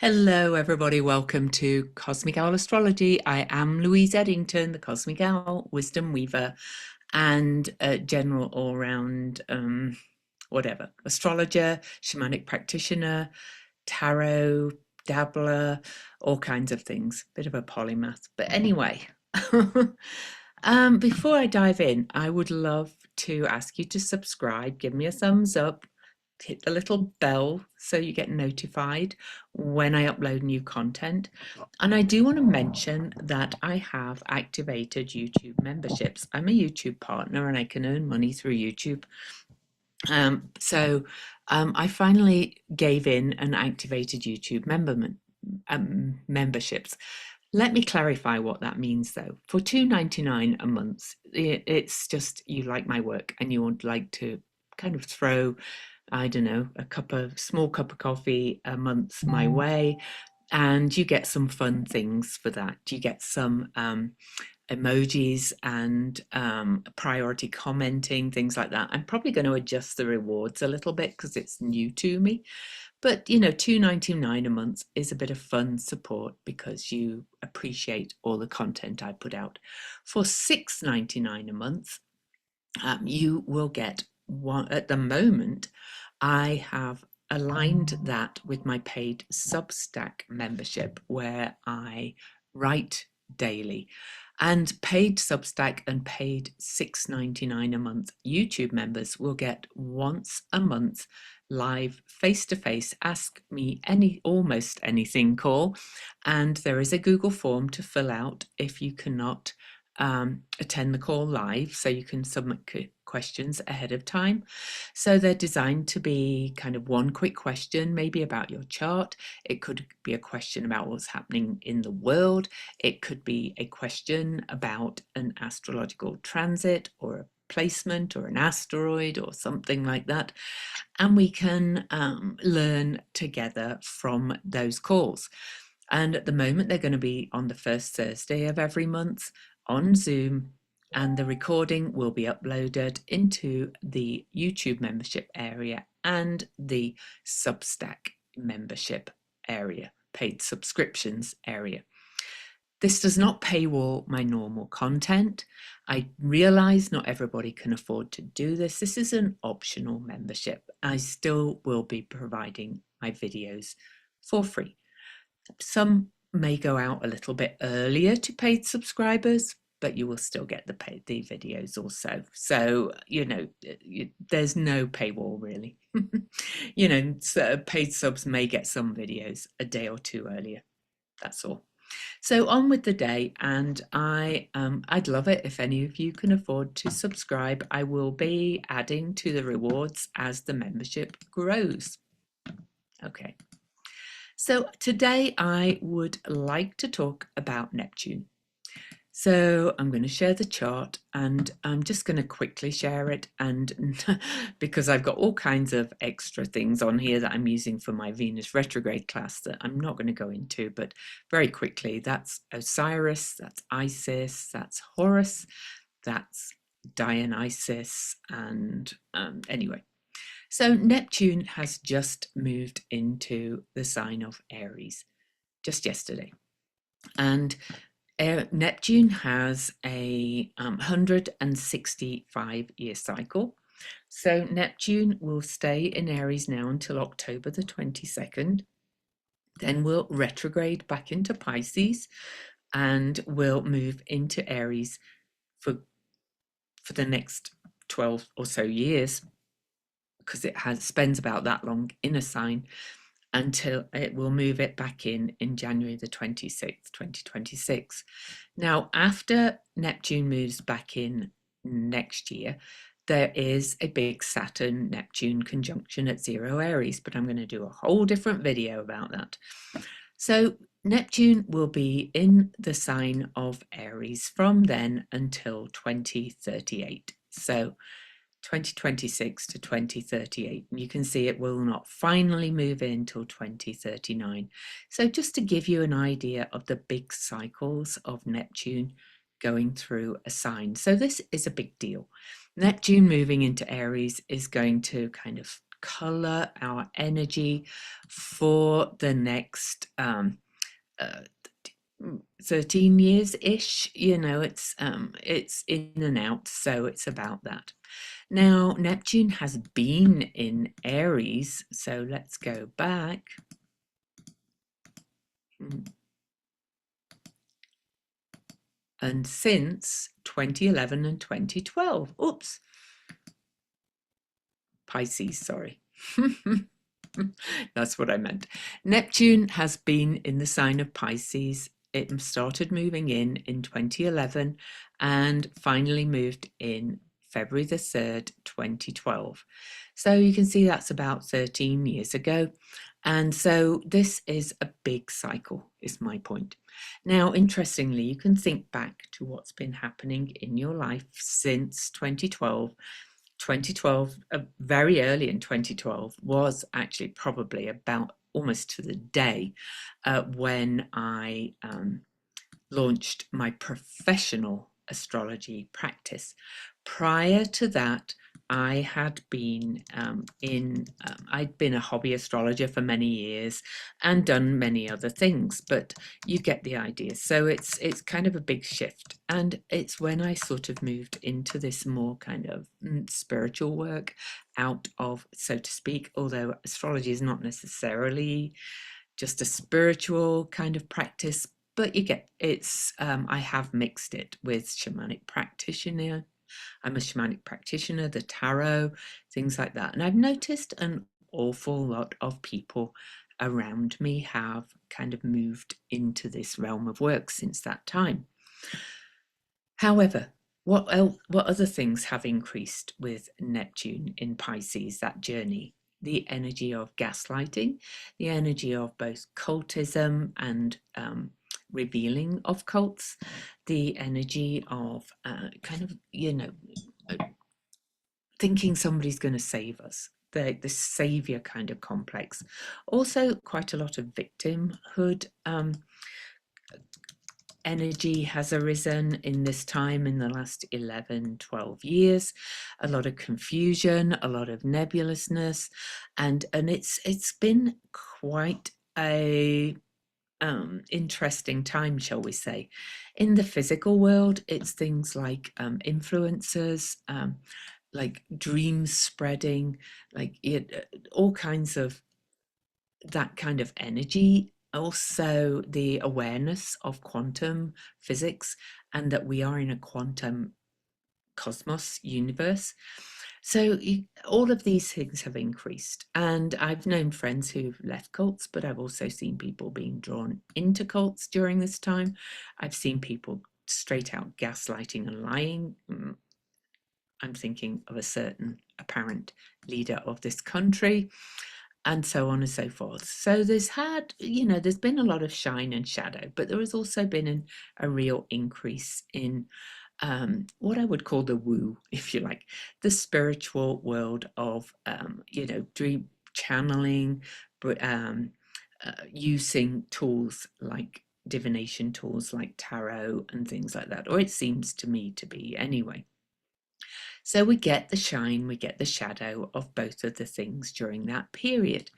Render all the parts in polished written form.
Hello, everybody. Welcome to Cosmic Owl Astrology. I am Louise Eddington, the Cosmic Owl, Wisdom Weaver, and a general all-round, whatever, astrologer, shamanic practitioner, tarot, dabbler, all kinds of things. Bit of a polymath. But anyway, before I dive in, I would love to ask you to subscribe, give me a thumbs up, hit the little bell so you get notified when I upload new content. And I do want to mention that I have activated YouTube memberships. I'm a YouTube partner and I can earn money through YouTube. I finally gave in and activated YouTube memberships. Let me clarify what that means though. For $2.99 a month, it's just you like my work and you would like to kind of throw, I don't know, small cup of coffee a month my way, and you get some fun things for that. You get some emojis and priority commenting, things like that. I'm probably going to adjust the rewards a little bit because it's new to me. But you know, $2.99 a month is a bit of fun support because you appreciate all the content I put out. For $6.99 a month, you will get one. At the moment, I have aligned that with my paid Substack membership where I write daily. And paid Substack and paid $6.99 a month YouTube members will get once a month live face-to-face ask me almost anything call, and there is a Google form to fill out if you cannot attend the call live, so you can submit questions ahead of time. So they're designed to be kind of one quick question, maybe about your chart. It could be a question about what's happening in the world. It could be a question about an astrological transit or a placement or an asteroid or something like that. And we can learn together from those calls. And at the moment, they're going to be on the first Thursday of every month on Zoom, and the recording will be uploaded into the YouTube membership area and the Substack membership area, paid subscriptions area. This does not paywall my normal content. I realize not everybody can afford to do this. This is an optional membership. I still will be providing my videos for free. Some may go out a little bit earlier to paid subscribers, but you will still get the videos also. So, you know, there's no paywall really. You know, so paid subs may get some videos a day or two earlier. That's all. So on with the day, and I'd love it if any of you can afford to subscribe. I will be adding to the rewards as the membership grows. Okay. So today I would like to talk about Neptune. So I'm going to share the chart, and I'm just going to quickly share it, and because I've got all kinds of extra things on here that I'm using for my Venus retrograde class that I'm not going to go into, but very quickly, that's Osiris, that's Isis, that's Horus, that's Dionysus, and anyway. So Neptune has just moved into the sign of Aries just yesterday. And Neptune has a 165-year cycle. So Neptune will stay in Aries now until October the 22nd. Then we'll retrograde back into Pisces and will move into Aries for the next 12 or so years, because it spends about that long in a sign, until it will move it back in January the 26th, 2026. Now, after Neptune moves back in next year, there is a big Saturn-Neptune conjunction at 0 Aries, but I'm going to do a whole different video about that. So Neptune will be in the sign of Aries from then until 2038. So 2026 to 2038. And you can see it will not finally move in till 2039. So just to give you an idea of the big cycles of Neptune going through a sign. So this is a big deal. Neptune moving into Aries is going to kind of color, our energy for the next 13 years ish. It's in and out, so it's about that. Now, Neptune has been in Aries, so let's go back. And since 2011 and 2012, oops, Pisces, sorry. That's what I meant. Neptune has been in the sign of Pisces. It started moving in 2011 and finally moved in February the 3rd, 2012. So you can see that's about 13 years ago. And so this is a big cycle, is my point. Now, interestingly, you can think back to what's been happening in your life since 2012. 2012, very early in 2012, was actually probably about almost to the day when I launched my professional astrology practice. Prior to that, I had been I'd been a hobby astrologer for many years and done many other things, but you get the idea. So it's kind of a big shift. And it's when I sort of moved into this more kind of spiritual work out of, so to speak, although astrology is not necessarily just a spiritual kind of practice, but you get I have mixed it with shamanic practitioner. I'm a shamanic practitioner, the tarot, things like that. And I've noticed an awful lot of people around me have kind of moved into this realm of work since that time. However, what other things have increased with Neptune in Pisces, that journey? The energy of gaslighting, the energy of both cultism and revealing of cults, the energy of kind of, thinking somebody's going to save us, the savior kind of complex. Also, quite a lot of victimhood energy has arisen in this time in the last 11, 12 years. A lot of confusion, a lot of nebulousness, and it's been quite a interesting time, shall we say. In the physical world, it's things like influencers, like dreams spreading, like all kinds of that kind of energy. Also, the awareness of quantum physics and that we are in a quantum cosmos universe. So all of these things have increased. And I've known friends who've left cults, but I've also seen people being drawn into cults during this time. I've seen people straight out gaslighting and lying. I'm thinking of a certain apparent leader of this country, and so on and so forth. So there's been a lot of shine and shadow, but there has also been a real increase in what I would call the woo, if you like, the spiritual world of, dream channeling, but using tools like divination tools like tarot and things like that, or it seems to me to be anyway. So we get the shine, we get the shadow of both of the things during that period.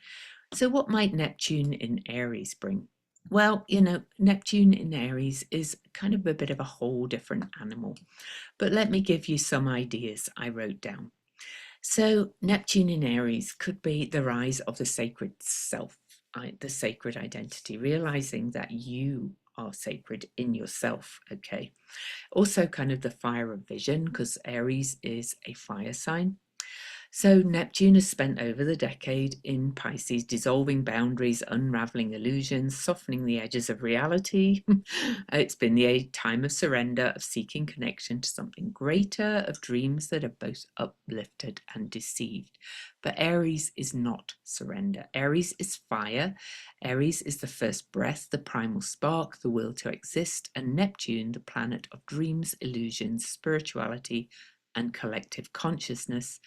So what might Neptune in Aries bring? Well, Neptune in Aries is kind of a bit of a whole different animal. But let me give you some ideas I wrote down. So Neptune in Aries could be the rise of the sacred self, the sacred identity, realizing that you are sacred in yourself, okay? Also kind of the fire of vision, because Aries is a fire sign. So Neptune has spent over the decade in Pisces, dissolving boundaries, unraveling illusions, softening the edges of reality. It's been the time of surrender, of seeking connection to something greater, of dreams that are both uplifted and deceived. But Aries is not surrender. Aries is fire. Aries is the first breath, the primal spark, the will to exist, and Neptune, the planet of dreams, illusions, spirituality, and collective consciousness.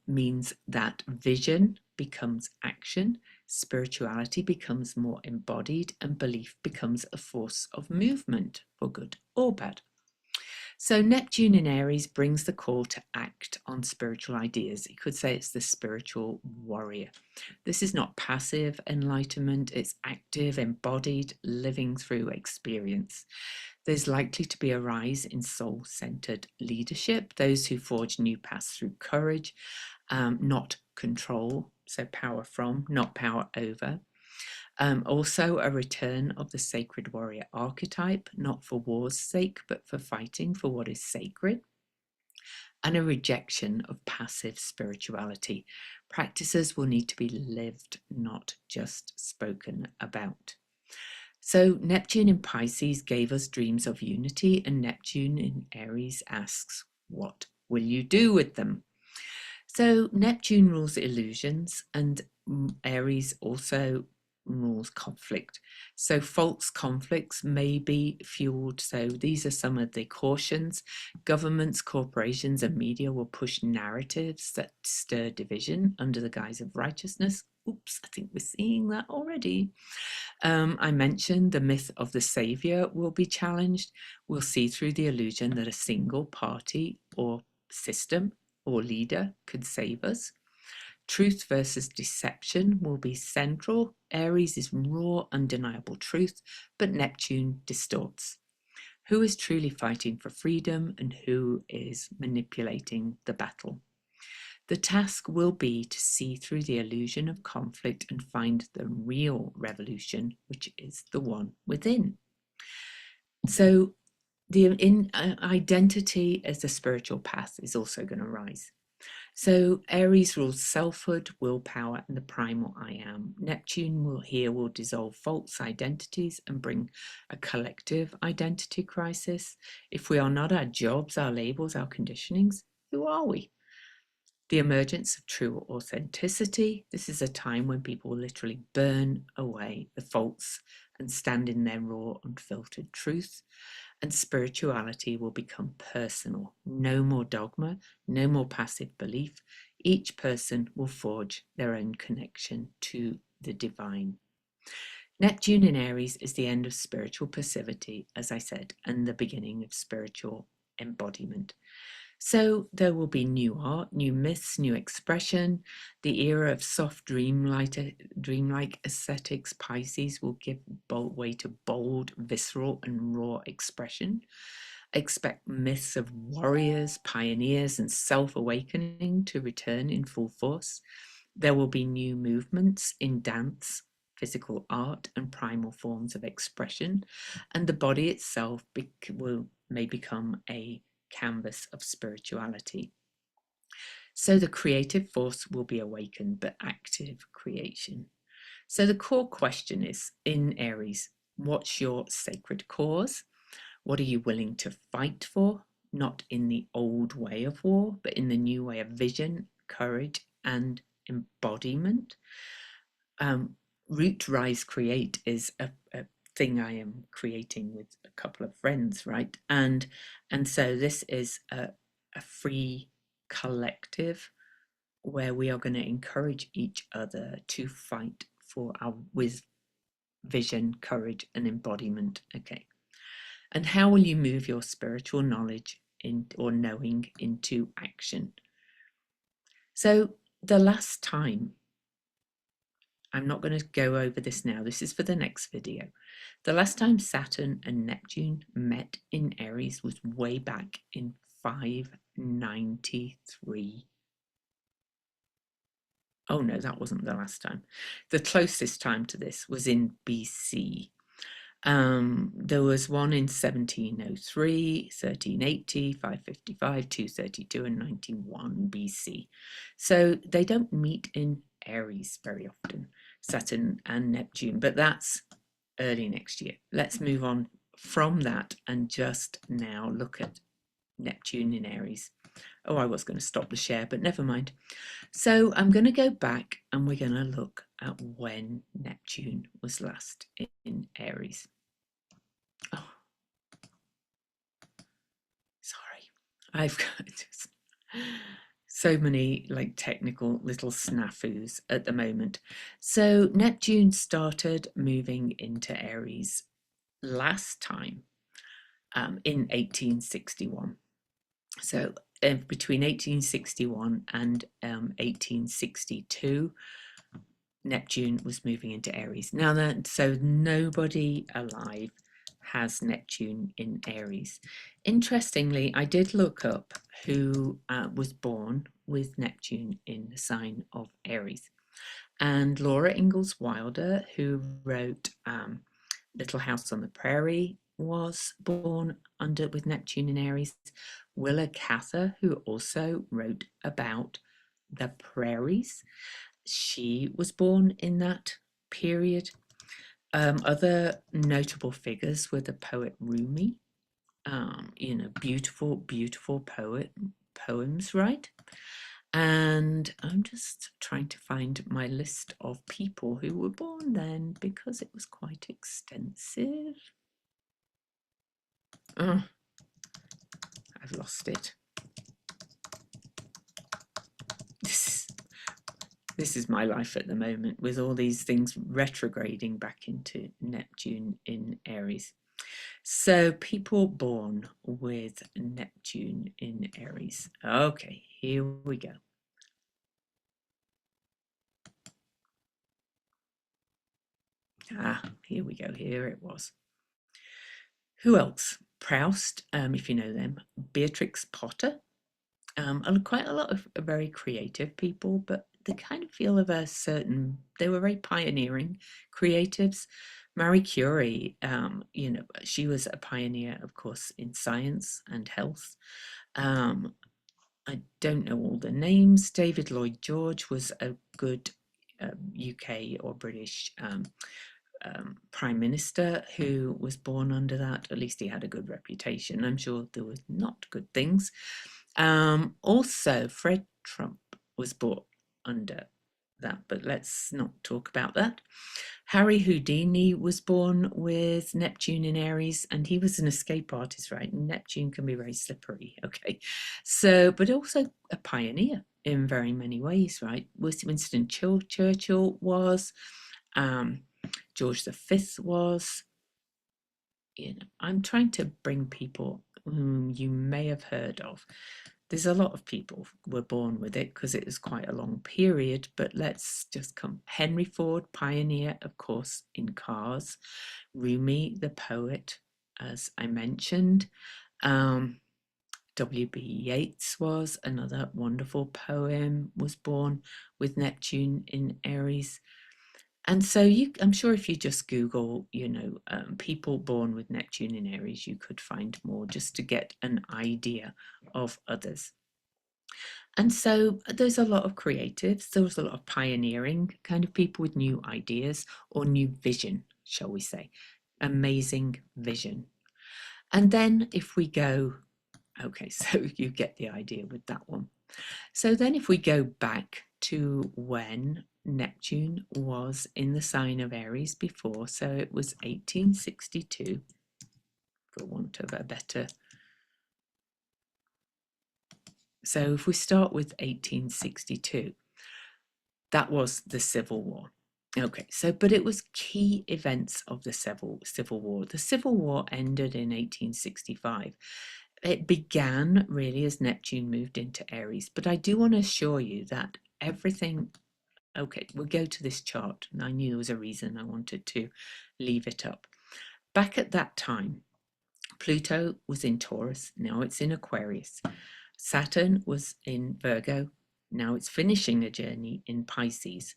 Means that vision becomes action, spirituality becomes more embodied, and belief becomes a force of movement for good or bad. So Neptune in Aries brings the call to act on spiritual ideas. You could say it's the spiritual warrior. This is not passive enlightenment, it's active, embodied, living through experience. There's likely to be a rise in soul-centered leadership, those who forge new paths through courage, not control, so power from, not power over. Also, a return of the sacred warrior archetype, not for war's sake, but for fighting for what is sacred. And a rejection of passive spirituality. Practices will need to be lived, not just spoken about. So, Neptune in Pisces gave us dreams of unity, and Neptune in Aries asks, what will you do with them? So, Neptune rules illusions, and Aries also rules conflict. So false conflicts may be fueled. So these are some of the cautions. Governments, corporations, and media will push narratives that stir division under the guise of righteousness. Oops, I think we're seeing that already. I mentioned the myth of the savior will be challenged. We'll see through the illusion that a single party or system or leader could save us. Truth versus deception will be central. Aries is raw, undeniable truth, but Neptune distorts. Who is truly fighting for freedom and who is manipulating the battle? The task will be to see through the illusion of conflict and find the real revolution, which is the one within. So the identity as the spiritual path is also going to rise. So Aries rules selfhood, willpower, and the primal I am. Neptune will dissolve false identities and bring a collective identity crisis. If we are not our jobs, our labels, our conditionings, who are we? The emergence of true authenticity. This is a time when people will literally burn away the false and stand in their raw, unfiltered truth. And spirituality will become personal. No more dogma, no more passive belief. Each person will forge their own connection to the divine. Neptune in Aries is the end of spiritual passivity, as I said, and the beginning of spiritual embodiment. So there will be new art, new myths, new expression. The era of soft dreamlike aesthetics, Pisces, will give way to bold, visceral, and raw expression. Expect myths of warriors, pioneers, and self-awakening to return in full force. There will be new movements in dance, physical art, and primal forms of expression, and the body itself may become a canvas of spirituality. So the creative force will be awakened, but active creation. So the core question is, in Aries, what's your sacred cause? What are you willing to fight for? Not in the old way of war, but in the new way of vision, courage, and embodiment. Root, Rise, Create is a thing I am creating with a couple of friends, right? And so this is a free collective where we are going to encourage each other to fight for our with vision, courage, and embodiment. Okay. And how will you move your spiritual knowledge or knowing into action? So the last time, I'm not going to go over this now, this is for the next video. The last time Saturn and Neptune met in Aries was way back in 593. Oh no, that wasn't the last time. The closest time to this was in BC. There was one in 1703, 1380, 555, 232, and 91 BC. So they don't meet in Aries very often, Saturn and Neptune, but that's early next year. Let's move on from that and just now look at Neptune in Aries. Oh, I was going to stop the share, but never mind. So I'm going to go back and we're going to look at when Neptune was last in Aries. Oh, sorry. I've got just so many like technical little snafus at the moment. So Neptune started moving into Aries last time in 1861. So between 1861 and 1862, Neptune was moving into Aries. Now that, so nobody alive has Neptune in Aries. Interestingly, I did look up who was born with Neptune in the sign of Aries. And Laura Ingalls Wilder, who wrote Little House on the Prairie, was born under with Neptune in Aries. Willa Cather, who also wrote about the prairies, she was born in that period. Other notable figures were the poet Rumi. Beautiful, beautiful poems, right? And I'm just trying to find my list of people who were born then because it was quite extensive. Oh, I've lost it. This is my life at the moment with all these things retrograding back into Neptune in Aries. So people born with Neptune in Aries. Okay, here we go. Here we go. Here it was. Who else? Proust, if you know them. Beatrix Potter. And quite a lot of very creative people, but they kind of feel of a certain, they were very pioneering creatives. Marie Curie, she was a pioneer, of course, in science and health. Um, I don't know all the names. David Lloyd George was a good UK or British prime minister who was born under that. At least he had a good reputation. I'm sure there were not good things. Also, Fred Trump was born under that, but let's not talk about that. Harry Houdini was born with Neptune in Aries, and he was an escape artist, right? And Neptune can be very slippery, okay? So, but also a pioneer in very many ways, right? Winston Churchill was, George V was. I'm trying to bring people whom you may have heard of. There's a lot of people were born with it because it was quite a long period, but let's just come. Henry Ford, pioneer, of course, in cars. Rumi, the poet, as I mentioned. W.B. Yeats was another wonderful poem, was born with Neptune in Aries. And so I'm sure if you just Google, people born with Neptune in Aries, you could find more just to get an idea of others. And so there's a lot of creatives, there was a lot of pioneering kind of people with new ideas or new vision, shall we say, amazing vision. And then if we go, okay, so you get the idea with that one. So then if we go back to when Neptune was in the sign of Aries before, so it was 1862, for want of a better. So if we start with 1862, that was the Civil War. Okay, so but it was key events of the Civil War. The Civil War ended in 1865. It began really as Neptune moved into Aries, but I do want to assure you that everything. Okay, we'll go to this chart. And I knew there was a reason I wanted to leave it up. Back at that time, Pluto was in Taurus, now it's in Aquarius. Saturn was in Virgo, now it's finishing a journey in Pisces.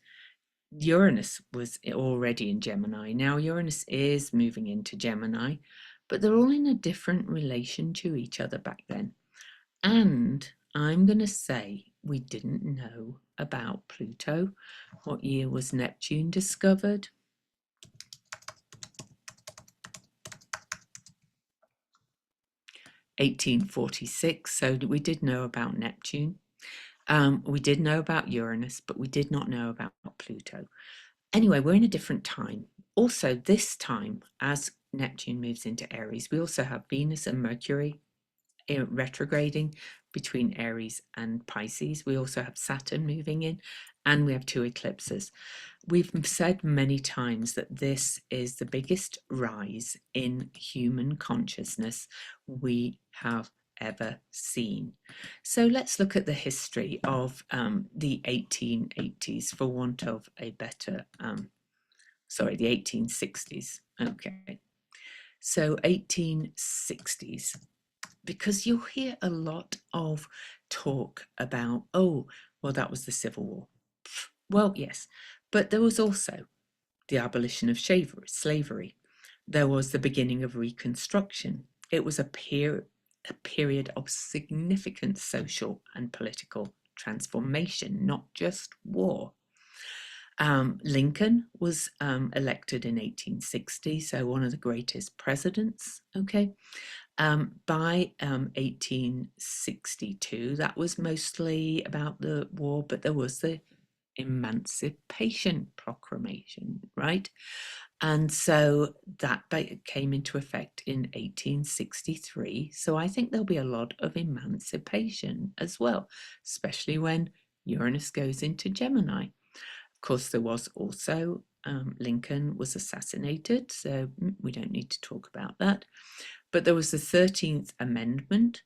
Uranus was already in Gemini, now Uranus is moving into Gemini, but they're all in a different relation to each other back then. And I'm going to say we didn't know about Pluto. What year was Neptune discovered? 1846. So we did know about Neptune. We did know about Uranus, but we did not know about Pluto. Anyway, we're in a different time. Also, this time, as Neptune moves into Aries, we also have Venus and Mercury retrograding. between Aries and Pisces. We also have Saturn moving in, and we have two eclipses. We've said many times that this is the biggest rise in human consciousness we have ever seen. So let's look at the history of the 1880s, for want of a better, the 1860s. Okay, so 1860s, because you'll hear a lot of talk about, oh, well, that was the Civil War. Well, yes, but there was also the abolition of slavery. There was the beginning of Reconstruction. It was a period of significant social and political transformation, not just war. Lincoln was elected in 1860, so one of the greatest presidents. Okay, by 1862, that was mostly about the war, but there was the Emancipation Proclamation, right? And so that came into effect in 1863. So I think there'll be a lot of emancipation as well, especially when Uranus goes into Gemini. Of course, there was also Lincoln was assassinated, so we don't need to talk about that. But there was the 13th Amendment.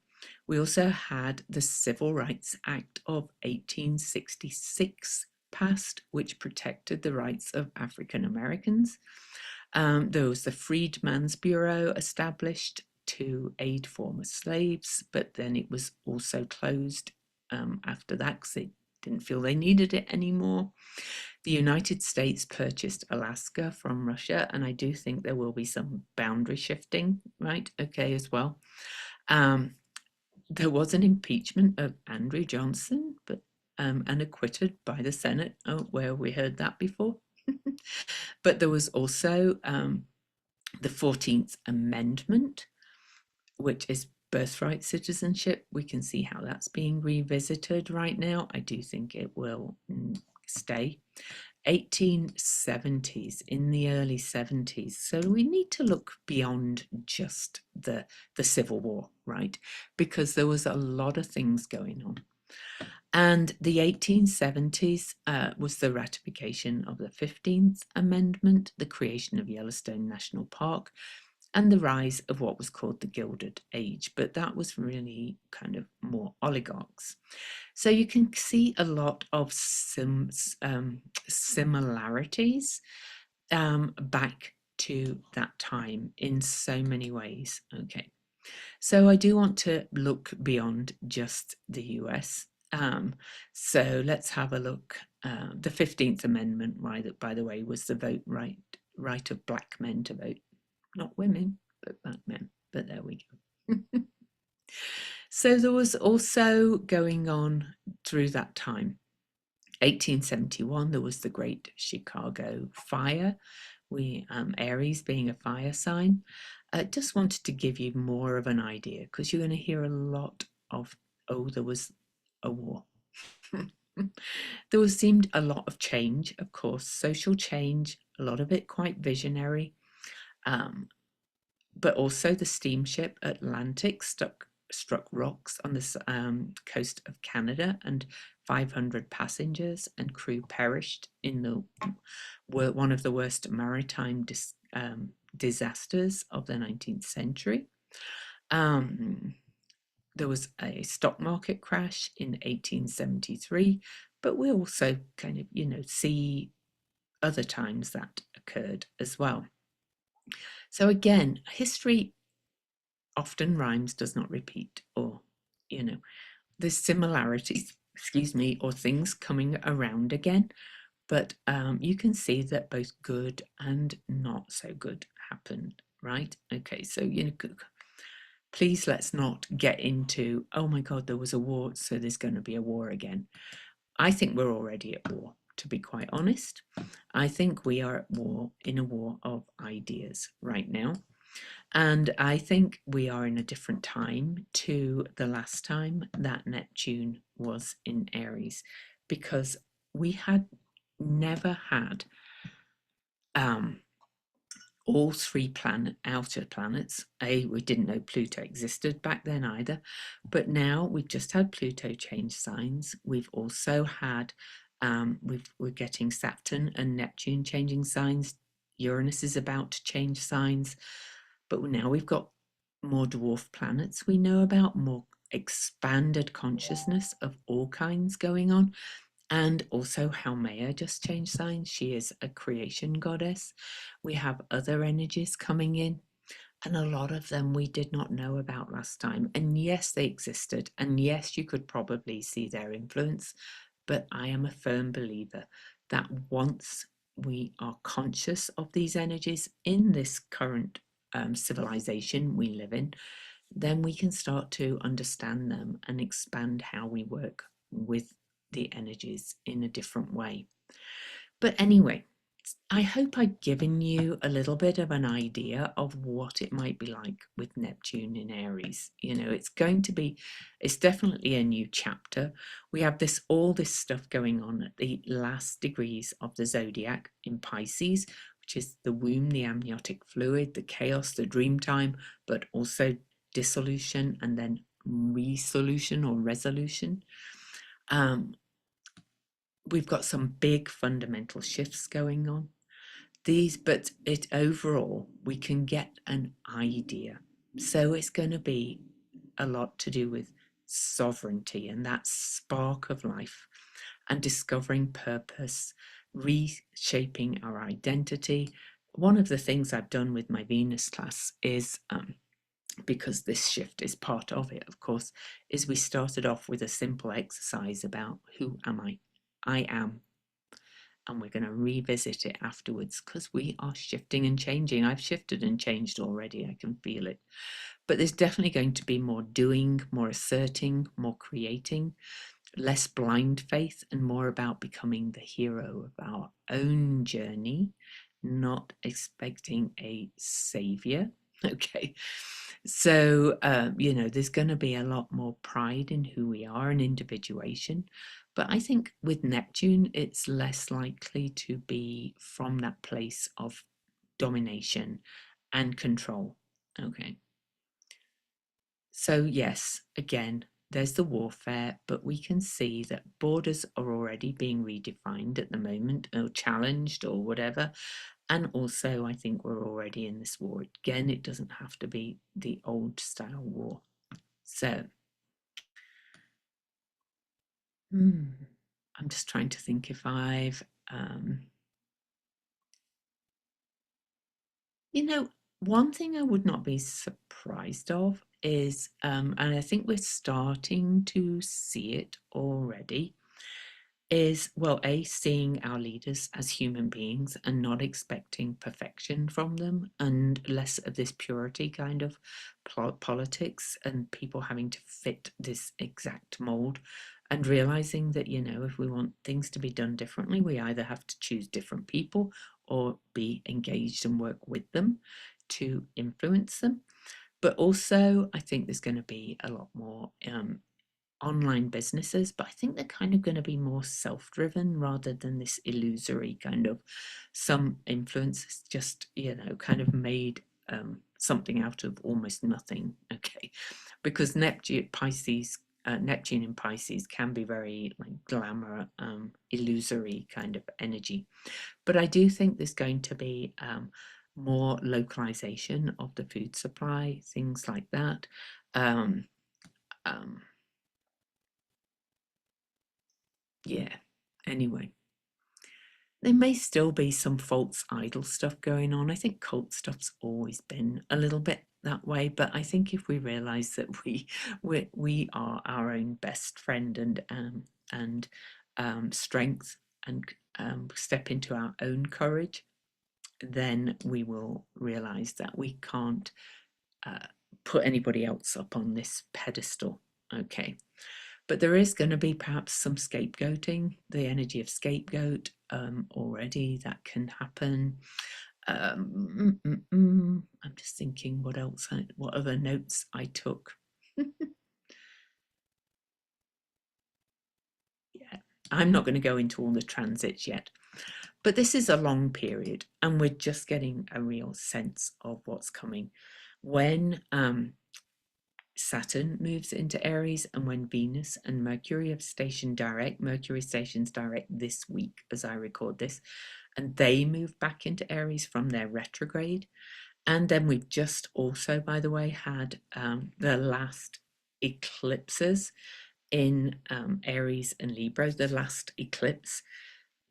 We also had the Civil Rights Act of 1866 passed, which protected the rights of African Americans. There was the Freedmen's Bureau established to aid former slaves, but then it was also closed after that because they didn't feel they needed it anymore. The United States purchased Alaska from Russia, and I do think there will be some boundary shifting, right? Okay, as well. There was an impeachment of Andrew Johnson, but and acquitted by the Senate. Oh, where we heard that before. But there was also the 14th Amendment, which is birthright citizenship. We can see how that's being revisited right now. I do think it will stay. 1870s, in the early 70s. So we need to look beyond just the Civil War, right? Because there was a lot of things going on. And the 1870s was the ratification of the 15th Amendment, the creation of Yellowstone National Park, and the rise of what was called the Gilded Age. But that was really kind of more oligarchs. So you can see a lot of similarities back to that time in so many ways. Okay, so I do want to look beyond just the US. So let's have a look. The 15th Amendment, by the way, was the right of black men to vote, not women, but black men. But there we go. So there was also going on through that time. 1871, there was the Great Chicago Fire. Aries being a fire sign. Just wanted to give you more of an idea because you're going to hear a lot of, oh, there was a war. There seemed a lot of change, of course, social change, a lot of it quite visionary. But also the steamship Atlantic struck rocks on the coast of Canada, and 500 passengers and crew perished in one of the worst maritime disasters of the 19th century. There was a stock market crash in 1873, but we also kind of, see other times that occurred as well. So again, history often rhymes, does not repeat, or, there's similarities, or things coming around again. But you can see that both good and not so good happened, right? Okay, so, please let's not get into, oh my God, there was a war, so there's going to be a war again. I think we're already at war, to be quite honest. I think we are at war, in a war of ideas right now. And I think we are in a different time to the last time that Neptune was in Aries, because we had never had all three outer planets. We didn't know Pluto existed back then either, but now we've just had Pluto change signs. We've also had we're getting Saturn and Neptune changing signs. Uranus is about to change signs, but now we've got more dwarf planets we know about, more expanded consciousness of all kinds going on. And also, Haumea just changed signs. She is a creation goddess. We have other energies coming in, and a lot of them we did not know about last time. And yes, they existed. And yes, you could probably see their influence. But I am a firm believer that once we are conscious of these energies in this current civilization we live in, then we can start to understand them and expand how we work with the energies in a different way. But anyway, I hope I've given you a little bit of an idea of what it might be like with Neptune in Aries. It's going to be, it's definitely a new chapter. We have all this stuff going on at the last degrees of the zodiac in Pisces, which is the womb, the amniotic fluid, the chaos, the dream time, but also dissolution and then resolution or resolution. We've got some big fundamental shifts going on. But it overall, we can get an idea. So it's going to be a lot to do with sovereignty and that spark of life and discovering purpose, reshaping our identity. One of the things I've done with my Venus class is because this shift is part of it, of course, is we started off with a simple exercise about who am I? I am. And we're going to revisit it afterwards because we are shifting and changing. I've shifted and changed already. I can feel it. But there's definitely going to be more doing, more asserting, more creating, less blind faith, and more about becoming the hero of our own journey, not expecting a savior. Okay. So, there's going to be a lot more pride in who we are and individuation. But I think with Neptune, it's less likely to be from that place of domination and control. Okay. So, yes, again, there's the warfare, but we can see that borders are already being redefined at the moment or challenged or whatever. And also, I think we're already in this war. Again, it doesn't have to be the old style war. So, I'm just trying to think if I've, one thing I would not be surprised of is, and I think we're starting to see it already, is, well, seeing our leaders as human beings and not expecting perfection from them, and less of this purity kind of politics and people having to fit this exact mold, and realizing that, if we want things to be done differently, we either have to choose different people or be engaged and work with them to influence them. But also, I think there's going to be a lot more online businesses, but I think they're kind of going to be more self-driven rather than this illusory kind of some influences just, kind of made something out of almost nothing. Okay. Because Neptune in Pisces can be very like glamour, illusory kind of energy. But I do think there's going to be more localization of the food supply, things like that. Um, um, yeah, anyway. There may still be some false idol stuff going on. I think cult stuff's always been a little bit that way, but I think if we realise that we are our own best friend and strength and step into our own courage, then we will realise that we can't put anybody else up on this pedestal. Okay. But there is going to be perhaps some scapegoating, the energy of scapegoat already that can happen. I'm just thinking what other notes I took. Yeah, I'm not going to go into all the transits yet. But this is a long period, and we're just getting a real sense of what's coming. When Saturn moves into Aries, and when Venus and Mercury have stationed direct, Mercury stations direct this week as I record this, and they move back into Aries from their retrograde. And then we've just also, by the way, had the last eclipses in Aries and Libra. The last eclipse,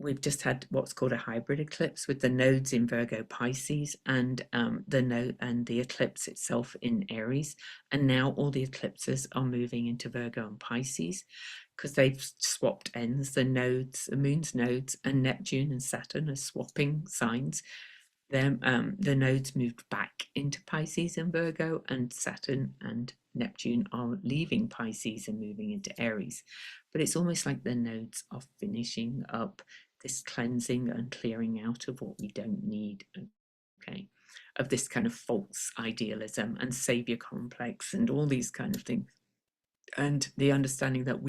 we've just had what's called a hybrid eclipse with the nodes in Virgo, Pisces, and the eclipse itself in Aries. And now all the eclipses are moving into Virgo and Pisces because they've swapped ends. The nodes, the moon's nodes, and Neptune and Saturn are swapping signs. The nodes moved back into Pisces and Virgo, and Saturn and Neptune are leaving Pisces and moving into Aries. But it's almost like the nodes are finishing up this cleansing and clearing out of what we don't need, okay, of this kind of false idealism and savior complex and all these kind of things, and the understanding that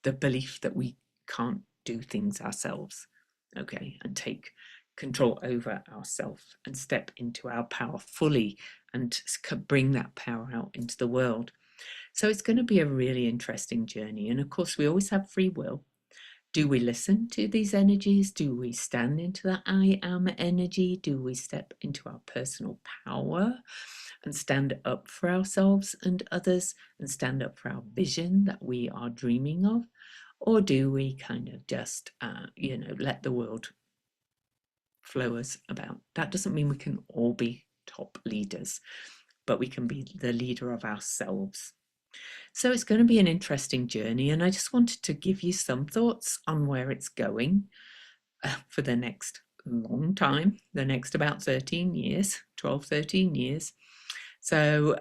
the belief that we can't do things ourselves, okay, and take control over ourselves and step into our power fully and bring that power out into the world. So it's going to be a really interesting journey. And of course, we always have free will. Do we listen to these energies? Do we stand into that I am energy? Do we step into our personal power and stand up for ourselves and others and stand up for our vision that we are dreaming of? Or do we kind of just, let the world flow us about? That doesn't mean we can all be top leaders, but we can be the leader of ourselves. So it's going to be an interesting journey, and I just wanted to give you some thoughts on where it's going for the next long time, the next about 13 years, 12, 13 years. So,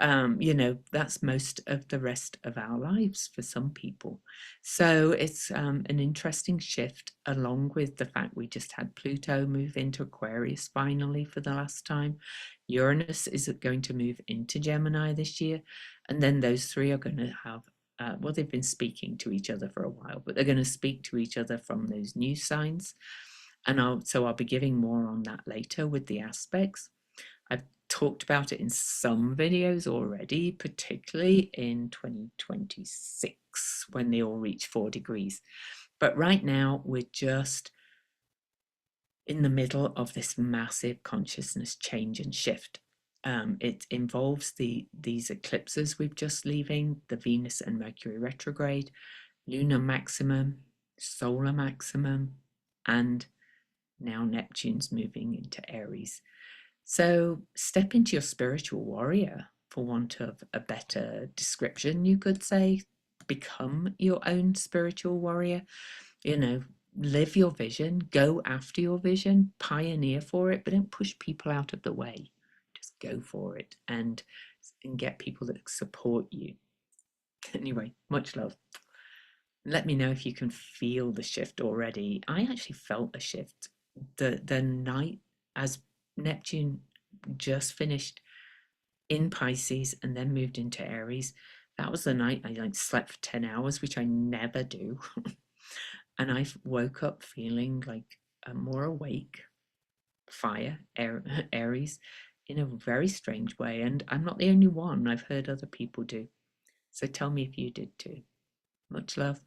that's most of the rest of our lives for some people. So it's an interesting shift, along with the fact we just had Pluto move into Aquarius finally for the last time. Uranus is going to move into Gemini this year. And then those three are going to have, they've been speaking to each other for a while, but they're going to speak to each other from those new signs. And I'll be giving more on that later with the aspects. I've talked about it in some videos already, particularly in 2026 when they all reach 4 degrees. But right now we're just in the middle of this massive consciousness change and shift. It involves these eclipses we've just leaving, the Venus and Mercury retrograde, lunar maximum, solar maximum, and now Neptune's moving into Aries. So step into your spiritual warrior, for want of a better description, you could say. Become your own spiritual warrior. Live your vision, go after your vision, pioneer for it, but don't push people out of the way. Just go for it and get people that support you. Anyway, much love. Let me know if you can feel the shift already. I actually felt a shift the night as Neptune just finished in Pisces and then moved into Aries. That was the night I slept for 10 hours, which I never do. And I woke up feeling like a more awake, Aries, in a very strange way. And I'm not the only one. I've heard other people do. So tell me if you did too. Much love.